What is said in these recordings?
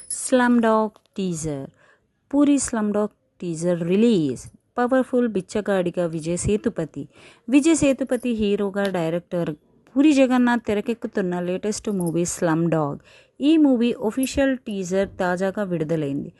Slumdog teaser. Puri Slumdog teaser release. Powerful బిచ్చగాడిగా విజయ్ సేతుపతి హీరోగా director Puri Jagannadh తెరకెక్కుతున్న లేటెస్ట్ మూవీ స్లమ్డాగ్. ఈ మూవీ ఒఫీషియల్ టీజర్ తాజాగా విడుదలైంది.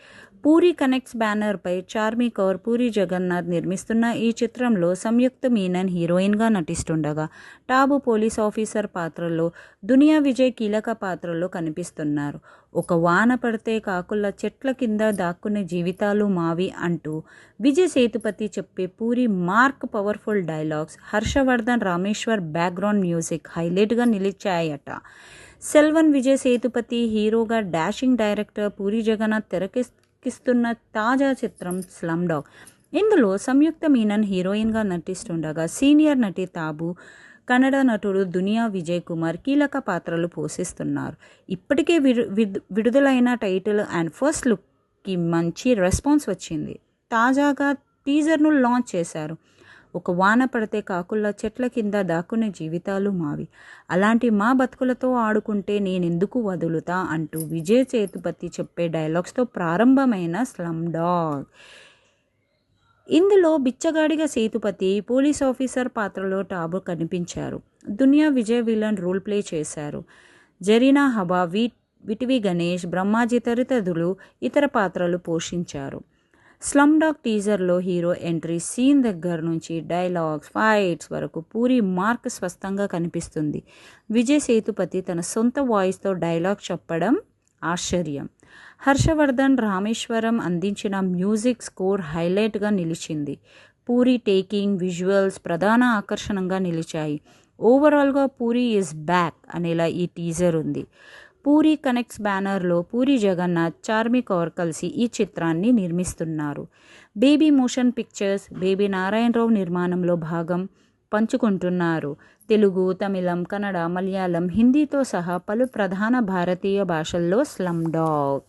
పూరి కనెక్ట్స్ బ్యానర్పై చార్మి కౌర్, పూరి జగన్నాథ్ నిర్మిస్తున్న ఈ చిత్రంలో సంయుక్త మీనన్ హీరోయిన్గా నటిస్తుండగా, టాబు పోలీస్ ఆఫీసర్ పాత్రలో దునియా విజయ్ కీలక పాత్రలో కనిపిస్తున్నారు. ఒక వాన పడితే కాకుల చెట్ల కింద దాక్కునే జీవితాలు మావి అంటూ విజయ్ సేతుపతి చెప్పే Puri mark powerful dialogues, Harshavardhan Rameshwar background music హైలైట్గా నిలిచాయట. సెల్వన్ విజయ్ సేతుపతి హీరోగా, డాషింగ్ డైరెక్టర్ పూరి జగన్నాథ్ తెరకెక్కిస్తున్న తాజా చిత్రం స్లమ్డాగ్. ఇందులో సంయుక్త మీనన్ హీరోయిన్గా నటిస్తుండగా, సీనియర్ నటి తాబు, కన్నడ నటుడు దునియా విజయ్ కుమార్ కీలక పాత్రలు పోషిస్తున్నారు. ఇప్పటికే విడుదలైన టైటిల్ అండ్ ఫస్ట్ లుక్కి మంచి రెస్పాన్స్ వచ్చింది. తాజాగా టీజర్ను లాంచ్ చేశారు. ఒక వాన పడితే కాకుల చెట్ల కింద దాక్కునే జీవితాలు మావి, అలాంటి మా బతుకులతో ఆడుకుంటే నేనెందుకు వదులుతా అంటూ విజయ్ సేతుపతి చెప్పే డైలాగ్స్తో ప్రారంభమైన స్లమ్డాగ్. ఇందులో బిచ్చగాడిగా సేతుపతి, పోలీస్ ఆఫీసర్ పాత్రలో టాబు కనిపించారు. దునియా విజయ్ విలన్ రోల్ ప్లే చేశారు. జరీనా హబా, విటివి గణేష్, బ్రహ్మాజీ తదితరులు ఇతర పాత్రలు పోషించారు. స్లమ్డాగ్ టీజర్లో హీరో ఎంట్రీ సీన్ దగ్గర నుంచి డైలాగ్స్, ఫైట్స్ వరకు పూరి మార్క్ స్పష్టంగా కనిపిస్తుంది. విజయ్ సేతుపతి తన సొంత వాయిస్తో డైలాగ్ చెప్పడం ఆశ్చర్యం. హర్షవర్ధన్ రామేశ్వరం అందించిన మ్యూజిక్ స్కోర్ హైలైట్గా నిలిచింది. పూరి టేకింగ్, విజువల్స్ ప్రధాన ఆకర్షణగా నిలిచాయి. ఓవరాల్గా పూరి ఈజ్ బ్యాక్ అనేలా ఈ టీజర్ ఉంది. పూరి కనెక్ట్స్ బ్యానర్లో పూరి జగన్నాథ్, చార్మి కౌర్ కలిసి ఈ చిత్రాన్ని నిర్మిస్తున్నారు. Baby Motion Pictures, Baby Narayanarao నిర్మాణంలో భాగం పంచుకుంటున్నారు. తెలుగు, తమిళం, కన్నడ, మలయాళం, హిందీతో సహా పలు ప్రధాన భారతీయ భాషల్లో స్లమ్డాగ్